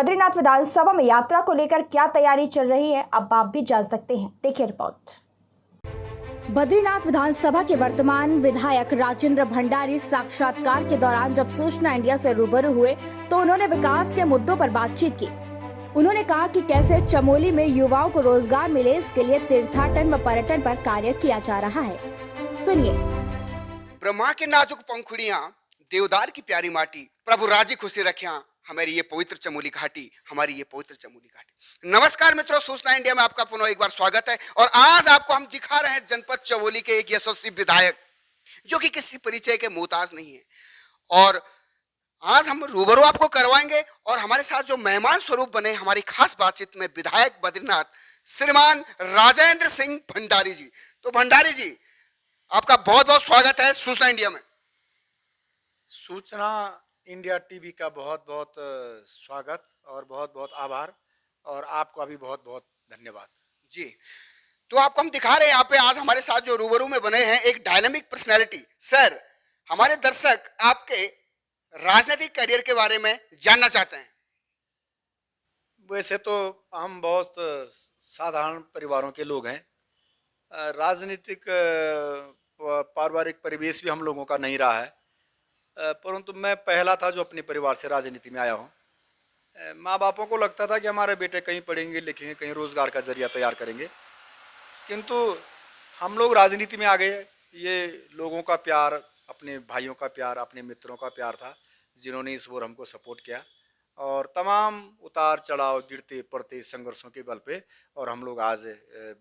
बद्रीनाथ विधानसभा में यात्रा को लेकर क्या तैयारी चल रही है, अब आप भी जान सकते हैं। देखिए रिपोर्ट। बद्रीनाथ विधानसभा के वर्तमान विधायक राजेंद्र भंडारी साक्षात्कार के दौरान जब सूचना इंडिया से रूबरू हुए तो उन्होंने विकास के मुद्दों पर बातचीत की। उन्होंने कहा कि कैसे चमोली में युवाओं को रोजगार मिले, इसके लिए तीर्थाटन व पर्यटन पर कार्य किया जा रहा है। सुनिए। ब्रह्मा के नाजुक पंखुड़ियां, देवदार की प्यारी माटी, प्रभु राजी खुशी रखिया हमारी ये पवित्र चमोली घाटी, हमारी ये पवित्र चमोली घाटी। नमस्कार मित्रों, सूचना इंडिया में आपका पुनः एक बार स्वागत है। और आज आपको हम दिखा रहे हैं जनपद चमोली के एक यशस्वी विधायक जो कि किसी परिचय के मोहताज नहीं है। और आज हम रूबरू आपको करवाएंगे और हमारे साथ जो मेहमान स्वरूप बने हमारी खास बातचीत में विधायक बद्रीनाथ श्रीमान राजेंद्र सिंह भंडारी जी। तो भंडारी जी, आपका बहुत बहुत स्वागत है सूचना इंडिया में। सूचना इंडिया टीवी का बहुत बहुत स्वागत और बहुत बहुत आभार, और आपका भी बहुत बहुत धन्यवाद जी। तो आपको हम दिखा रहे हैं यहाँ पे आज हमारे साथ जो रूबरू में बने हैं एक डायनामिक पर्सनैलिटी। सर, हमारे दर्शक आपके राजनीतिक करियर के बारे में जानना चाहते हैं। वैसे तो हम बहुत साधारण परिवारों के लोग हैं। राजनीतिक पारिवारिक परिवेश भी हम लोगों का नहीं रहा है, परंतु मैं पहला था जो अपने परिवार से राजनीति में आया हूँ। माँ बापों को लगता था कि हमारे बेटे कहीं पढ़ेंगे लिखेंगे, कहीं रोजगार का जरिया तैयार करेंगे, किंतु हम लोग राजनीति में आ गए। ये लोगों का प्यार, अपने भाइयों का प्यार, अपने मित्रों का प्यार था जिन्होंने इस ओर हमको सपोर्ट किया, और तमाम उतार चढ़ाव, गिरते पड़ते संघर्षों के बल पे और हम लोग आज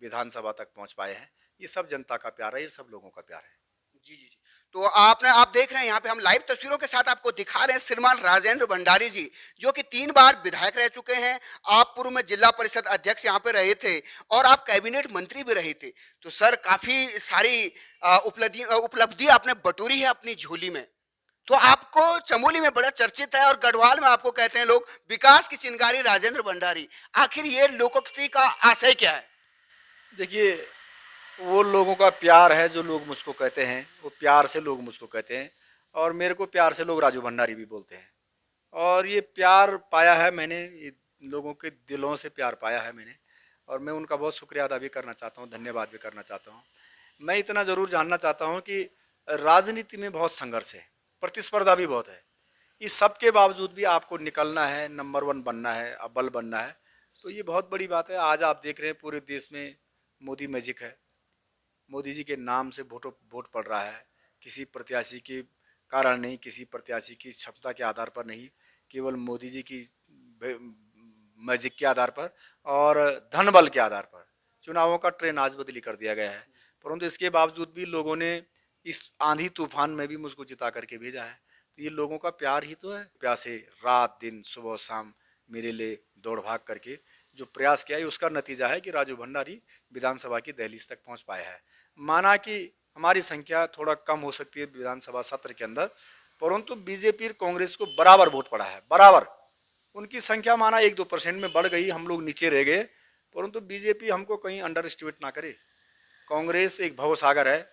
विधानसभा तक पहुंच पाए हैं। ये सब जनता का प्यार है, ये सब लोगों का प्यार है। जी जी जी। तो आप देख रहे हैं यहाँ पे हम लाइव तस्वीरों के साथ आपको दिखा रहे हैं श्रीमान राजेंद्र भंडारी जी, जो कि 3 बार विधायक रह चुके हैं। आप पूर्व में जिला परिषद अध्यक्ष यहाँ पे रहे थे और आप कैबिनेट मंत्री भी रहे थे। तो सर, काफी सारी उपलब्धि आपने बटोरी है अपनी झोली में। तो आपको चमोली में बड़ा चर्चित है और गढ़वाल में आपको कहते हैं लोग विकास की चिंगारी राजेंद्र भंडारी। आखिर ये लोकोक्ति का आशय क्या है? देखिए, वो लोगों का प्यार है जो लोग मुझको कहते हैं, वो प्यार से लोग मुझको कहते हैं, और मेरे को प्यार से लोग राजू भंडारी भी बोलते हैं। और ये प्यार पाया है मैंने, ये लोगों के दिलों से प्यार पाया है मैंने, और मैं उनका बहुत शुक्रिया अदा भी करना चाहता हूँ, धन्यवाद भी करना चाहता हूँ। मैं इतना ज़रूर जानना चाहता हूँ कि राजनीति में बहुत संघर्ष है, प्रतिस्पर्धा भी बहुत है। इस सब के बावजूद भी आपको निकलना है, नंबर 1 बनना है, अव्वल बनना है, तो ये बहुत बड़ी बात है। आज आप देख रहे हैं पूरे देश में मोदी मैजिक है। मोदी जी के नाम से वोट पड़ रहा है, किसी प्रत्याशी के कारण नहीं, किसी प्रत्याशी की क्षमता के आधार पर नहीं, केवल मोदी जी की मैजिक के आधार पर और धन बल के आधार पर चुनावों का ट्रेंड आज बदली कर दिया गया है। परंतु इसके बावजूद भी लोगों ने इस आंधी तूफान में भी मुझको जिता करके भेजा है। तो ये लोगों का प्यार ही तो है। प्यासे रात दिन सुबह शाम मेरे लिए दौड़ भाग करके जो प्रयास किया है, उसका नतीजा है कि राजू भंडारी विधानसभा की दहलीज तक पहुंच पाया है। माना कि हमारी संख्या थोड़ा कम हो सकती है विधानसभा सत्र के अंदर, परंतु बीजेपी और कांग्रेस को बराबर वोट पड़ा है, बराबर। उनकी संख्या माना 1-2% में बढ़ गई, हम लोग नीचे रह गए, परंतु बीजेपी हमको कहीं अंडर एस्टिमेट ना करे। कांग्रेस एक भवसागर है,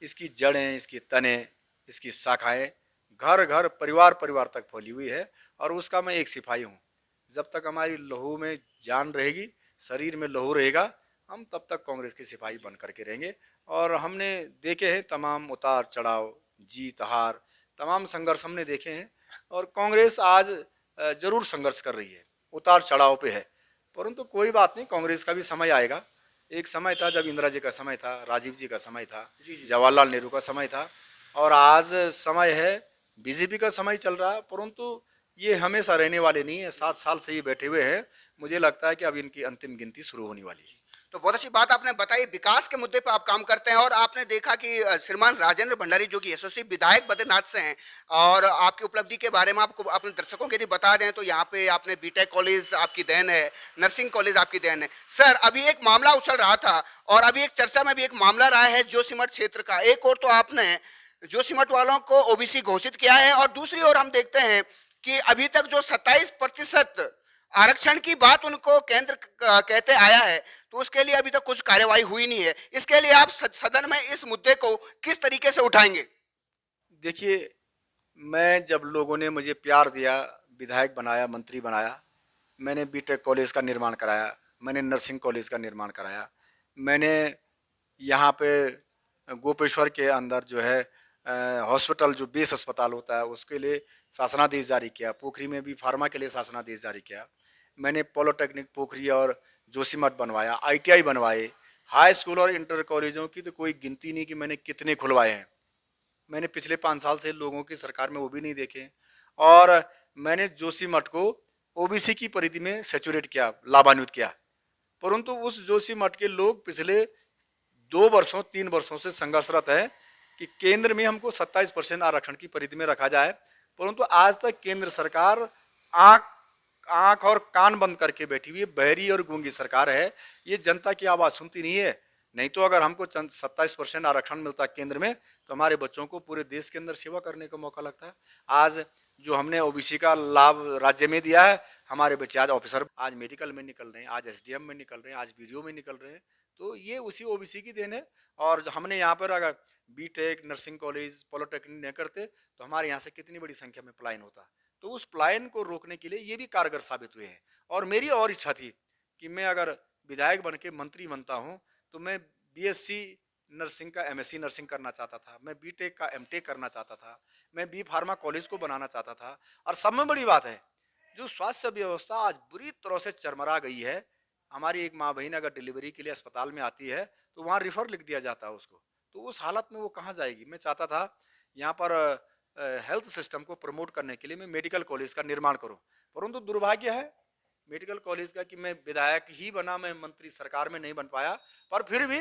इसकी जड़ें, इसकी तने, इसकी शाखाएं घर घर परिवार परिवार तक फैली हुई है, और उसका मैं एक सिपाही हूँ। जब तक हमारी लहू में जान रहेगी, शरीर में लहू रहेगा, हम तब तक कांग्रेस के सिपाही बन करके रहेंगे। और हमने देखे हैं तमाम उतार चढ़ाव, जीत हार, तमाम संघर्ष हमने देखे हैं, और कांग्रेस आज जरूर संघर्ष कर रही है, उतार चढ़ाव पे है, परंतु कोई बात नहीं, कांग्रेस का भी समय आएगा। एक समय था जब इंदिरा जी का समय था, राजीव जी का समय था, जवाहरलाल नेहरू का समय था, और आज समय है बीजेपी का समय चल रहा है। परंतु ये हमेशा रहने वाले नहीं है, 7 साल से ये बैठे हुए हैं। मुझे लगता है कि अब इनकी अंतिम गिनती शुरू होने वाली है। तो बहुत अच्छी बात आपने बताई, विकास के मुद्दे पर आप काम करते हैं। और आपने देखा कि श्रीमान राजेंद्र भंडारी जो कि यशस्वी विधायक बद्रीनाथ से हैं, और आपकी उपलब्धि के बारे में आपको अपने दर्शकों के लिए बता दें तो यहाँ पे आपने बीटेक कॉलेज आपकी देन है, नर्सिंग कॉलेज आपकी देन है। सर, अभी एक मामला उछल रहा था और अभी एक चर्चा में भी एक मामला रहा है जोशीमठ क्षेत्र का। एक और तो आपने जोशीमठ वालों को ओबीसी घोषित किया है, और दूसरी ओर हम देखते हैं कि अभी तक जो 27% आरक्षण की बात उनको केंद्र कहते आया है, तो उसके लिए अभी तक कुछ कार्यवाही हुई नहीं है। इसके लिए आप सदन में इस मुद्दे को किस तरीके से उठाएंगे? देखिए, मैं जब लोगों ने मुझे प्यार दिया, विधायक बनाया, मंत्री बनाया, मैंने बीटेक कॉलेज का निर्माण कराया, मैंने नर्सिंग कॉलेज का निर्माण कराया, मैंने यहाँ पे गोपेश्वर के अंदर जो है हॉस्पिटल जो बेस अस्पताल होता है उसके लिए शासनादेश जारी किया, पोखरी में भी फार्मा के लिए शासनादेश जारी किया। मैंने पॉलिटेक्निक पोखरी और जोशीमठ बनवाया, आईटीआई बनवाए, हाई स्कूल और इंटर कॉलेजों की तो कोई गिनती नहीं कि मैंने कितने खुलवाए हैं। मैंने पिछले 5 साल से लोगों की सरकार में वो भी नहीं देखे। और मैंने जोशीमठ को ओबीसी की परिधि में सैचुरेट किया, लाभान्वित किया। परंतु उस जोशीमठ के लोग पिछले 2 वर्षों 3 वर्षों से संघर्षरत है कि केंद्र में हमको 27% आरक्षण की परिधि में रखा जाए, परंतु आज तक केंद्र सरकार आंख और कान बंद करके बैठी हुई है, बहरी और गूंगी सरकार है। ये जनता की आवाज सुनती नहीं है। नहीं तो अगर हमको 27% आरक्षण मिलता केंद्र में तो हमारे बच्चों को पूरे देश के अंदर सेवा करने का मौका लगता है। आज जो हमने ओबीसी का लाभ राज्य में दिया है, हमारे बच्चे आज ऑफिसर, आज मेडिकल में निकल रहे हैं, आज एसडीएम में निकल रहे हैं, आज बीडीओ में निकल रहे हैं। तो ये उसी ओबीसी की देन है। और हमने यहाँ पर अगर बीटेक, नर्सिंग कॉलेज, पॉलिटेक्निक नहीं करते तो हमारे यहाँ से कितनी बड़ी संख्या में पलायन होता। तो उस पलायन को रोकने के लिए ये भी कारगर साबित हुए हैं। और मेरी और इच्छा थी कि मैं अगर विधायक बन के मंत्री बनता हूँ तो मैं बीएससी नर्सिंग का एमएससी नर्सिंग करना चाहता था, मैं बीटेक का एमटेक करना चाहता था, मैं बी फार्मा कॉलेज को बनाना चाहता था। और सब में बड़ी बात है, जो स्वास्थ्य व्यवस्था आज बुरी तरह से चरमरा गई है। हमारी एक माँ बहन अगर डिलीवरी के लिए अस्पताल में आती है तो वहाँ रिफर लिख दिया जाता है उसको, तो उस हालत में वो कहाँ जाएगी। मैं चाहता था यहाँ पर हेल्थ सिस्टम को प्रमोट करने के लिए मैं मेडिकल कॉलेज का निर्माण करूँ, परंतु दुर्भाग्य है मेडिकल कॉलेज का कि मैं विधायक ही बना, मैं मंत्री सरकार में नहीं बन पाया। पर फिर भी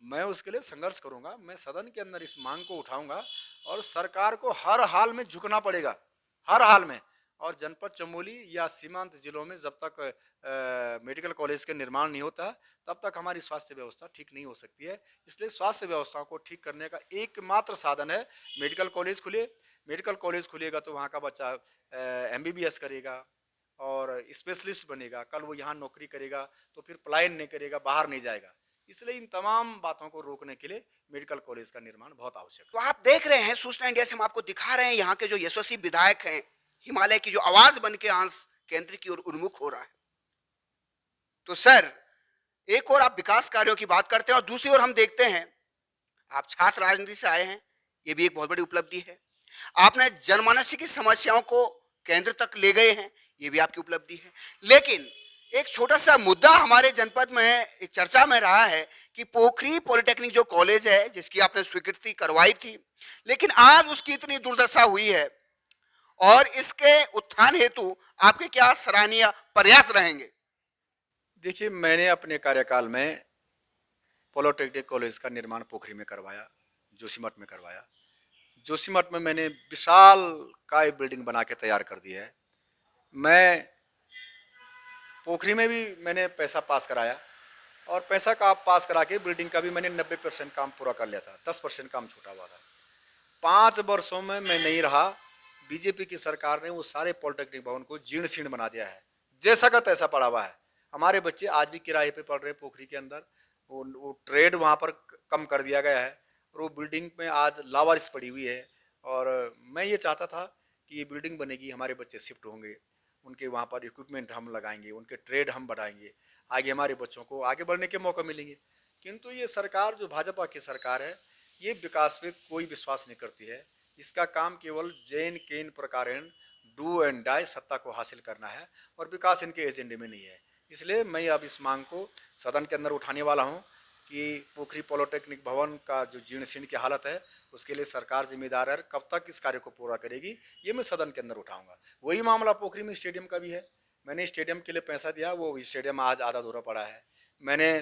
मैं उसके लिए संघर्ष करूंगा। मैं सदन के अंदर इस मांग को उठाऊंगा और सरकार को हर हाल में झुकना पड़ेगा, हर हाल में। और जनपद चमोली या सीमांत जिलों में जब तक मेडिकल कॉलेज के निर्माण नहीं होता तब तक हमारी स्वास्थ्य व्यवस्था ठीक नहीं हो सकती है। इसलिए स्वास्थ्य व्यवस्था को ठीक करने का एकमात्र साधन है मेडिकल कॉलेज खुले। मेडिकल कॉलेज खुलेगा तो वहाँ का बच्चा एमबीबीएस करेगा और स्पेशलिस्ट बनेगा, कल वो यहाँ नौकरी करेगा तो फिर पलायन नहीं करेगा, बाहर नहीं जाएगा। इसलिए इन तमाम बातों को रोकने के लिए मेडिकल कॉलेज का निर्माण बहुत आवश्यक है। तो आप देख रहे हैं सूचना इंडिया से हम आपको दिखा रहे हैं यहाँ के जो यशस्वी विधायक हैं, हिमालय की जो आवाज बन के आंस केंद्र की ओर उन्मुख हो रहा है। तो सर, एक और आप विकास कार्यों की बात करते हैं और दूसरी ओर हम देखते हैं आप छात्र राजनीति से आए हैं, ये भी एक बहुत बड़ी उपलब्धि है। आपने जनमानस की समस्याओं को केंद्र तक ले गए हैं, ये भी आपकी उपलब्धि है। लेकिन एक छोटा सा मुद्दा हमारे जनपद में एक चर्चा में रहा है कि पोखरी पॉलिटेक्निक जो कॉलेज है जिसकी आपने स्वीकृति करवाई थी, लेकिन आज उसकी इतनी दुर्दशा हुई है और इसके उत्थान हेतु आपके क्या सराहनीय प्रयास रहेंगे? देखिए, मैंने अपने कार्यकाल में पॉलिटेक्निक कॉलेज का निर्माण पोखरी में करवाया, जोशीमठ में करवाया। जोशीमठ में मैंने विशाल काय बिल्डिंग बना के तैयार कर दी है। मैं पोखरी में भी मैंने पैसा पास कराया और पैसा का पास करा के बिल्डिंग का भी मैंने 90% काम पूरा कर लिया था, 10% काम छूटा हुआ था। 5 वर्षों में मैं नहीं रहा, बीजेपी की सरकार ने वो सारे पॉलिटेक्निक भवन को जीर्ण शीर्ण बना दिया है, जैसा का तैसा पड़ा हुआ है। हमारे बच्चे आज भी किराए पे पढ़ रहे हैं पोखरी के अंदर। वो ट्रेड वहाँ पर कम कर दिया गया है और वो बिल्डिंग में आज लावारिस पड़ी हुई है। और मैं ये चाहता था कि ये बिल्डिंग बनेगी, हमारे बच्चे शिफ्ट होंगे, उनके वहाँ पर इक्विपमेंट हम लगाएंगे, उनके ट्रेड हम बढ़ाएंगे, आगे हमारे बच्चों को आगे बढ़ने के मौका मिलेंगे। किंतु ये सरकार जो भाजपा की सरकार है, ये विकास पे कोई विश्वास नहीं करती है। इसका काम केवल जैन केन प्रकारेण डू एंड डाई सत्ता को हासिल करना है और विकास इनके एजेंडे में नहीं है। इसलिए मैं अब इस मांग को सदन के अंदर उठाने वाला हूँ कि पोखरी पॉलिटेक्निक भवन का जो जीर्ण शीर्ण की हालत है उसके लिए सरकार जिम्मेदार है। कब तक इस कार्य को पूरा करेगी ये मैं सदन के अंदर उठाऊंगा। वही मामला पोखरी में स्टेडियम का भी है। मैंने स्टेडियम के लिए पैसा दिया, वो स्टेडियम आज आधा अधूरा पड़ा है। मैंने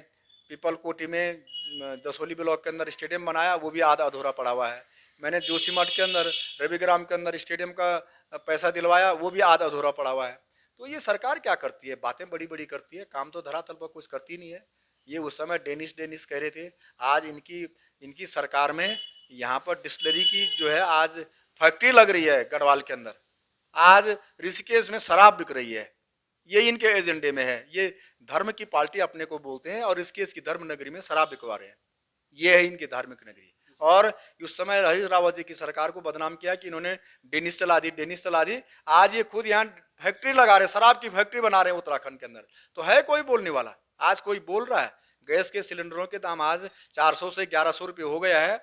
पीपल कोटी में दसोली ब्लॉक के अंदर स्टेडियम बनाया, वो भी आधा अधूरा पड़ा हुआ है। मैंने जोशीमठ के अंदर रविग्राम के अंदर स्टेडियम का पैसा दिलवाया, वो भी आधा अधूरा पड़ा हुआ है। तो ये सरकार क्या करती है, बातें बड़ी बड़ी करती है, काम तो धरातल पर कुछ करती नहीं है। ये उस समय डेनिस कह रहे थे, आज इनकी सरकार में यहाँ पर डिस्टिलरी की जो है आज फैक्ट्री लग रही है गढ़वाल के अंदर। आज ऋषिकेश में शराब बिक रही है, ये इनके एजेंडे में है। ये धर्म की पार्टी अपने को बोलते हैं और ऋषिकेश की धर्म नगरी में शराब बिकवा रहे हैं। ये है इनकी धार्मिक नगरी। और उस समय हरीश रावत जी की सरकार को बदनाम किया कि इन्होंने डेनिस चला दी। आज ये खुद यहाँ फैक्ट्री लगा रहे, शराब की फैक्ट्री बना रहे हैं उत्तराखंड के अंदर। तो है कोई बोलने वाला? आज कोई बोल रहा है? गैस के सिलेंडरों के दाम आज 400 से 1100 रुपये हो गया है।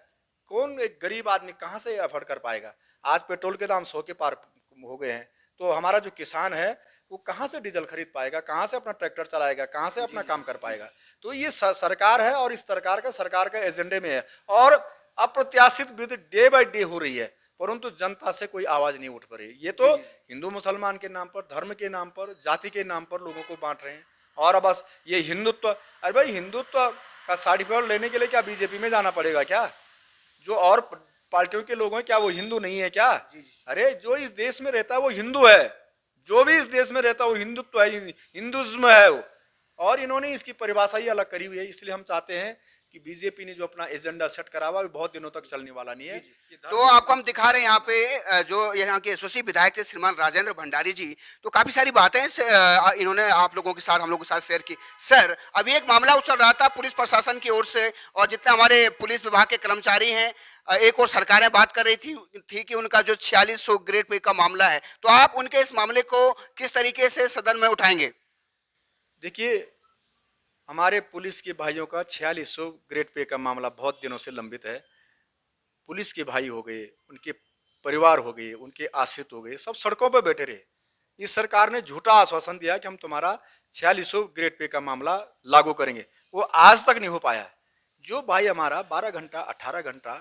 कौन एक गरीब आदमी कहाँ से अफोर्ड कर पाएगा? आज पेट्रोल के दाम 100 के पार हो गए हैं। तो हमारा जो किसान है वो कहाँ से डीजल खरीद पाएगा, कहाँ से अपना ट्रैक्टर चलाएगा, कहाँ से अपना काम कर पाएगा? तो ये सरकार है और इस सरकार का एजेंडे में है और अप्रत्याशित वृद्धि डे बाय डे हो रही है, परंतु जनता से कोई आवाज नहीं उठ पा रही। ये तो हिंदू मुसलमान के नाम पर, धर्म के नाम पर, जाति के नाम पर लोगों को बांट रहे हैं। और बस ये हिंदुत्व, अरे भाई हिंदुत्व का सर्टिफिकेट लेने के लिए क्या बीजेपी में जाना पड़ेगा क्या? जो और पार्टियों के लोग हैं क्या वो हिंदू नहीं है क्या? अरे जो इस देश में रहता है वो हिंदू है, जो भी इस देश में रहता है वो हिंदुत्व है, हिंदुज्म है वो। और इन्होंने इसकी परिभाषा ही अलग करी हुई है। इसलिए हम चाहते हैं कि बीजेपी ने जो अपना एजेंडा सेट करा हुआ है बहुत दिनों तक चलने वाला नहीं है। तो आपको हम दिखा रहे हैं यहाँ पे जो यहाँ के एसओसी विधायक थे श्रीमान राजेंद्र भंडारी जी, तो काफी सारी बातें इन्होंने आप लोगों के साथ, हम लोगों के साथ शेयर की। सर, अभी एक मामला उछल रहा था पुलिस प्रशासन की ओर से और जितने हमारे पुलिस विभाग के कर्मचारी हैं, एक और सरकारें बात कर रही थी कि उनका जो 4600 ग्रेड पे का मामला है, तो आप उनके इस मामले को किस तरीके से सदन में उठाएंगे? देखिए, हमारे पुलिस के भाइयों का 4600 ग्रेड पे का मामला बहुत दिनों से लंबित है। पुलिस के भाई हो गए, उनके परिवार हो गए, उनके आश्रित हो गए, सब सड़कों पर बैठे रहे। इस सरकार ने झूठा आश्वासन दिया कि हम तुम्हारा 4600 ग्रेड पे का मामला लागू करेंगे, वो आज तक नहीं हो पाया। जो भाई हमारा 12 घंटा 18 घंटा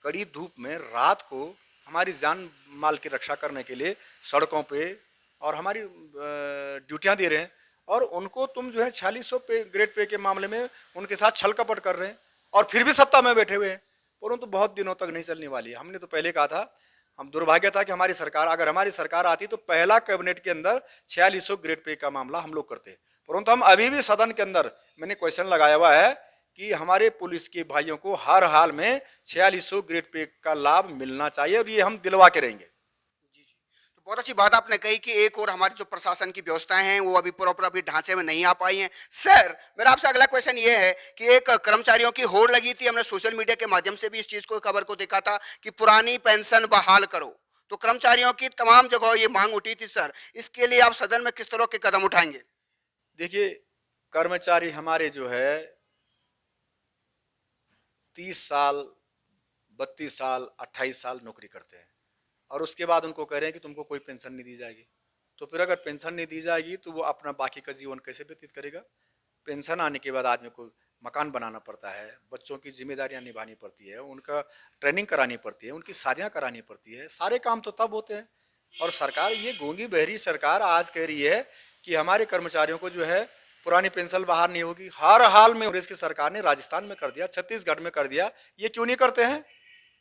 कड़ी धूप में रात को हमारी जान माल की रक्षा करने के लिए सड़कों पे और हमारी ड्यूटियां दे रहे हैं, और उनको तुम जो है 4600 ग्रेड पे के मामले में उनके साथ छल कपट कर रहे हैं और फिर भी सत्ता में बैठे हुए हैं, परंतु बहुत दिनों तक नहीं चलने वाली है। हमने तो पहले कहा था, हम दुर्भाग्य था कि हमारी सरकार, अगर हमारी सरकार आती तो पहला कैबिनेट के अंदर 4600 ग्रेड पे का मामला हम लोग करते, परंतु हम अभी भी सदन के अंदर मैंने क्वेश्चन लगाया हुआ है कि हमारे पुलिस के भाइयों को हर हाल में 4600 ग्रेड पे का लाभ मिलना चाहिए और ये हम दिलवा के रहेंगे। बहुत अच्छी बात आपने कही कि एक और हमारी जो प्रशासन की व्यवस्थाएं हैं वो अभी प्रॉपर अभी ढांचे में नहीं आ पाई हैं। सर, मेरा आपसे अगला क्वेश्चन ये है कि एक कर्मचारियों की होड़ लगी थी, हमने सोशल मीडिया के माध्यम से भी इस चीज को, खबर को देखा था कि पुरानी पेंशन बहाल करो, तो कर्मचारियों की तमाम जगह ये मांग उठी थी। सर, इसके लिए आप सदन में किस तरह के कदम उठाएंगे? देखिए, कर्मचारी हमारे जो है 30 साल 32 साल 28 साल नौकरी करते हैं और उसके बाद उनको कह रहे हैं कि तुमको कोई पेंशन नहीं दी जाएगी। तो फिर अगर पेंशन नहीं दी जाएगी तो वो अपना बाकी का जीवन कैसे व्यतीत करेगा? पेंशन आने के बाद आदमी को मकान बनाना पड़ता है, बच्चों की जिम्मेदारियां निभानी पड़ती है, उनका ट्रेनिंग करानी पड़ती है, उनकी शादियां करानी पड़ती है, सारे काम तो तब होते हैं। और सरकार, ये गूंगी बहरी सरकार आज कह रही है कि हमारे कर्मचारियों को जो है पुरानी पेंशन बाहर नहीं होगी। हर हाल में कांग्रेस की सरकार ने राजस्थान में कर दिया, छत्तीसगढ़ में कर दिया, ये क्यों नहीं करते हैं?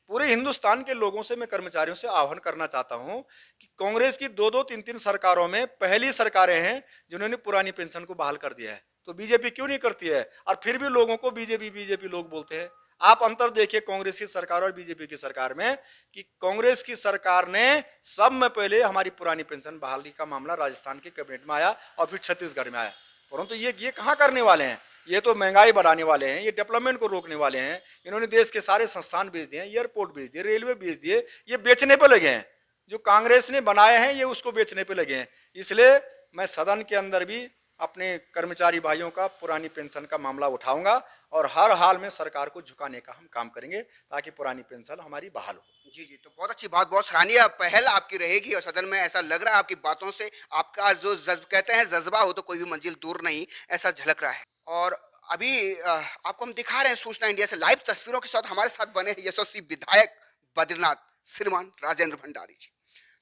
पूरे हिंदुस्तान के लोगों से मैं कर्मचारियों से आह्वान करना चाहता हूं कि कांग्रेस की 2-2 3-3 सरकारों में पहली सरकारें हैं जिन्होंने पुरानी पेंशन को बहाल कर दिया है, तो बीजेपी क्यों नहीं करती है? और फिर भी लोगों को बीजेपी लोग बोलते हैं। आप अंतर देखिए कांग्रेस की सरकार और बीजेपी की सरकार में, कि कांग्रेस की सरकार ने सब में पहले हमारी पुरानी पेंशन बहाली का मामला राजस्थान के कैबिनेट में आया और फिर छत्तीसगढ़ में आया, परंतु ये कहाँ करने वाले हैं? ये तो महंगाई बढ़ाने वाले हैं, ये डेवलपमेंट को रोकने वाले हैं। इन्होंने देश के सारे संस्थान बेच दिए, एयरपोर्ट बेच दिए, रेलवे बेच दिए, ये बेचने पे लगे हैं। जो कांग्रेस ने बनाए हैं ये उसको बेचने पे लगे हैं। इसलिए मैं सदन के अंदर भी अपने कर्मचारी भाइयों का पुरानी पेंशन का मामला उठाऊंगा और हर हाल में सरकार को झुकाने का हम काम करेंगे ताकि पुरानी पेंशन हमारी बहाल हो। जी, तो बहुत अच्छी बात, बहुत सराहनीय पहल आपकी रहेगी और सदन में ऐसा लग रहा है आपकी बातों से, आपका जो कहते हैं जज्बा हो तो कोई भी मंजिल दूर नहीं, ऐसा झलक रहा है। और अभी आपको हम दिखा रहे हैं सूचना इंडिया से लाइव तस्वीरों के साथ, हमारे साथ बने यशस्वी विधायक बद्रीनाथ श्रीमान राजेंद्र भंडारी जी।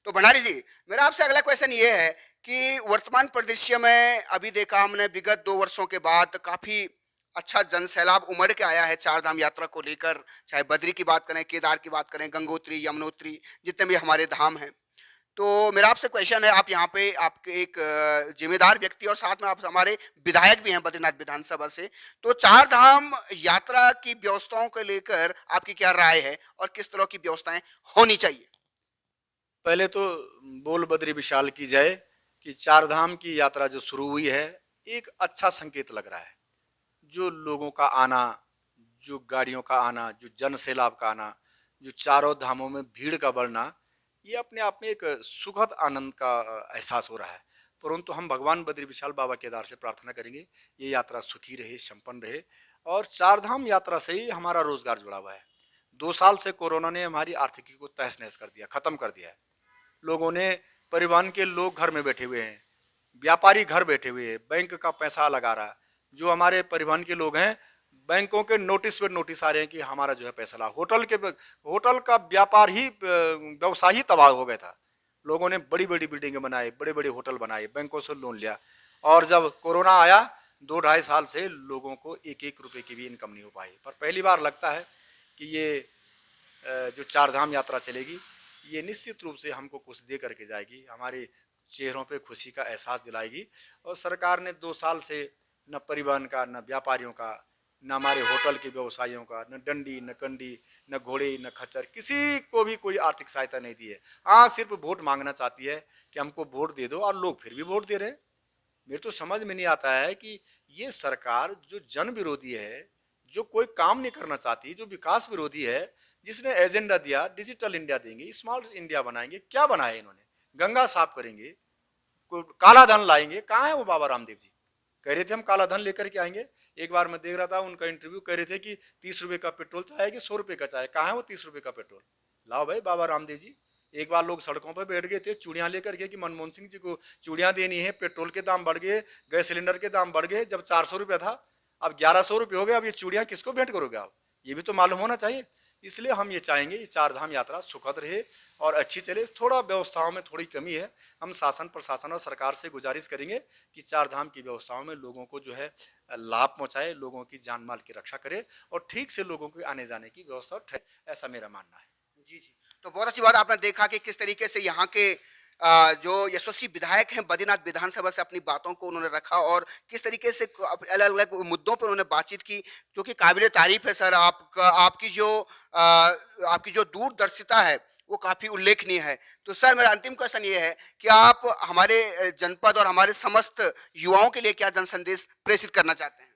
तो भंडारी जी, मेरा आपसे अगला क्वेश्चन ये है कि वर्तमान परिदृश्य में अभी देखा हमने विगत 2 वर्षों के बाद काफी अच्छा जन सैलाब उमड़ के आया है चार धाम यात्रा को लेकर, चाहे बद्री की बात करें, केदार की बात करें, गंगोत्री, यमुनोत्री, जितने भी हमारे धाम हैं। तो मेरा आपसे क्वेश्चन है, आप यहाँ पे आपके एक जिम्मेदार व्यक्ति और साथ में आप हमारे विधायक भी हैं बद्रीनाथ विधानसभा से, तो चार धाम यात्रा की व्यवस्थाओं को लेकर आपकी क्या राय है और किस तरह की व्यवस्थाएं होनी चाहिए? पहले तो बोल बद्री विशाल की जय कि चार धाम की यात्रा जो शुरू हुई है एक अच्छा संकेत लग रहा है। जो लोगों का आना, जो गाड़ियों का आना, जो जन सैलाब का आना, जो चारों धामों में भीड़ का बढ़ना, ये अपने आप में एक सुखद आनंद का एहसास हो रहा है। परंतु हम भगवान बद्री विशाल बाबा केदार से प्रार्थना करेंगे ये यात्रा सुखी रहे, संपन्न रहे। और चार धाम यात्रा से ही हमारा रोजगार जुड़ा हुआ है। 2 साल से कोरोना ने हमारी आर्थिकी को तहस नहस कर दिया, खत्म कर दिया है। लोगों ने, परिवहन के लोग घर में बैठे हुए हैं, व्यापारी घर बैठे हुए हैं, बैंक का पैसा लगा रहा है। जो हमारे परिवहन के लोग हैं, बैंकों के नोटिस पे नोटिस आ रहे हैं कि हमारा जो है पैसा ला। होटल का व्यापार ही, व्यवसाय ही तबाह हो गया था। लोगों ने बड़ी बड़ी बिल्डिंगें बनाई, बड़े बड़े होटल बनाए, बैंकों से लोन लिया। और जब कोरोना आया, 2-2.5 साल से लोगों को 1-1 रुपए की भी इनकम नहीं हो पाई। पर पहली बार लगता है कि ये जो चार धाम यात्रा चलेगी, ये निश्चित रूप से हमको कुछ दे करके जाएगी, हमारे चेहरों पे खुशी का एहसास दिलाएगी। और सरकार ने 2 साल से न परिवहन का, न व्यापारियों का, न हमारे होटल के व्यवसायियों का, न डंडी, न कंडी, न घोड़े, न खच्चर, किसी को भी कोई आर्थिक सहायता नहीं दी है। हाँ, सिर्फ वोट मांगना चाहती है कि हमको वोट दे दो, और लोग फिर भी वोट दे रहे हैं। मेरे तो समझ में नहीं आता है कि ये सरकार जो जन विरोधी है, जो कोई काम नहीं करना चाहती, जो विकास विरोधी है, जिसने एजेंडा दिया डिजिटल इंडिया देंगे, स्मार्ट इंडिया बनाएंगे, क्या बनाया इन्होंने? गंगा साफ करेंगे, काला धन लाएंगे। कहाँ है वो बाबा रामदेव जी? कह रहे थे हम काला धन लेकर के आएंगे। एक बार मैं देख रहा था उनका इंटरव्यू, कह रहे थे कि 30 रुपए का पेट्रोल चाहे कि 100 रुपए का चाहे। कहाँ है वो 30 रुपए का पेट्रोल? लाओ भाई बाबा रामदेव जी। एक बार लोग सड़कों पर बैठ गए थे चूड़ियां लेकर के कि मनमोहन सिंह जी को चूड़ियां देनी है, पेट्रोल के दाम बढ़ गए, गैस सिलेंडर के दाम बढ़ गए। जब 400 रुपया था, अब 1100 रुपये हो गए। अब ये चूड़ियां किसको भेंट करोगे आप? ये भी तो मालूम होना चाहिए। इसलिए हम ये चाहेंगे ये चार धाम यात्रा सुखद रहे और अच्छी चले। थोड़ा व्यवस्थाओं में थोड़ी कमी है। हम शासन, प्रशासन और सरकार से गुजारिश करेंगे कि चार धाम की व्यवस्थाओं में लोगों को जो है लाभ पहुंचाए, लोगों की जान माल की रक्षा करे और ठीक से लोगों के आने जाने की व्यवस्था ठहरे, ऐसा मेरा मानना है। जी जी, तो बहुत अच्छी बात आपने देखा कि किस तरीके से यहाँ के जो यशस्वी विधायक हैं बद्रीनाथ विधानसभा से अपनी बातों को उन्होंने रखा और किस तरीके से अलग अलग मुद्दों पर उन्होंने बातचीत की, जो कि काबिले तारीफ है सर। आपकी जो दूरदर्शिता है वो काफी उल्लेखनीय है। तो सर मेरा अंतिम क्वेश्चन ये है कि आप हमारे जनपद और हमारे समस्त युवाओं के लिए क्या जन संदेश प्रेषित करना चाहते हैं?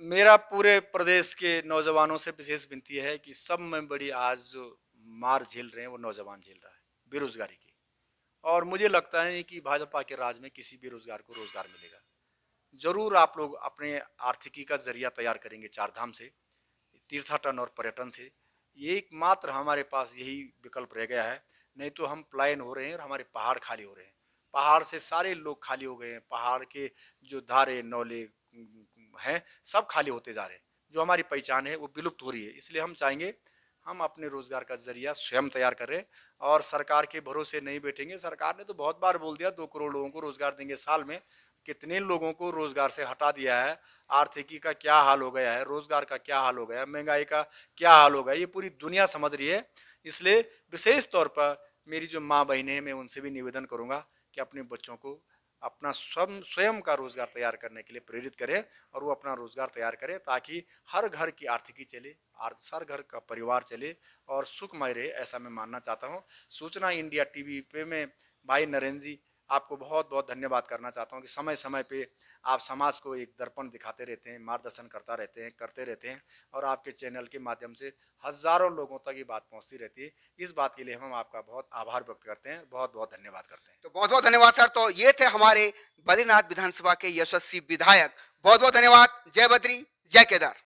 मेरा पूरे प्रदेश के नौजवानों से विशेष विनती है कि सब में बड़ी आज जो मार झेल रहे हैं वो नौजवान झेल रहा है, बेरोजगारी की। और मुझे लगता है कि भाजपा के राज में किसी बेरोजगार को रोजगार मिलेगा। जरूर आप लोग अपने आर्थिकी का जरिया तैयार करेंगे चार धाम से, तीर्थाटन और पर्यटन से। ये एकमात्र हमारे पास यही विकल्प रह गया है। नहीं तो हम पलायन हो रहे हैं और हमारे पहाड़ खाली हो रहे हैं। पहाड़ से सारे लोग खाली हो गए हैं। पहाड़ के जो धारे नौले हैं सब खाली होते जा रहे हैं। जो हमारी पहचान है वो विलुप्त हो रही है। इसलिए हम चाहेंगे हम अपने रोजगार का जरिया स्वयं तैयार करें और सरकार के भरोसे नहीं बैठेंगे। सरकार ने तो बहुत बार बोल दिया 2 करोड़ लोगों को रोजगार देंगे साल में। कितने लोगों को रोजगार से हटा दिया है। आर्थिकी का क्या हाल हो गया है, रोजगार का क्या हाल हो गया, महंगाई का क्या हाल हो गया, ये पूरी दुनिया समझ रही है। इसलिए विशेष तौर पर मेरी जो माँ बहनें हैं, मैं उनसे भी निवेदन करूंगा कि अपने बच्चों को अपना स्वयं का रोजगार तैयार करने के लिए प्रेरित करें और वो अपना रोजगार तैयार करें ताकि हर घर की आर्थिकी चले, हर घर का परिवार चले और सुखमय रहे, ऐसा मैं मानना चाहता हूँ। सूचना इंडिया टीवी पे मैं भाई नरेंद्र जी आपको बहुत बहुत धन्यवाद करना चाहता हूँ कि समय समय पे आप समाज को एक दर्पण दिखाते रहते हैं, मार्गदर्शन करते रहते हैं और आपके चैनल के माध्यम से हजारों लोगों तक ये बात पहुँचती रहती है। इस बात के लिए हम आपका बहुत आभार व्यक्त करते हैं, बहुत बहुत धन्यवाद करते हैं। तो बहुत बहुत धन्यवाद सर। तो ये थे हमारे बद्रीनाथ विधानसभा के यशस्वी विधायक। बहुत बहुत धन्यवाद। जय बद्री, जय केदार।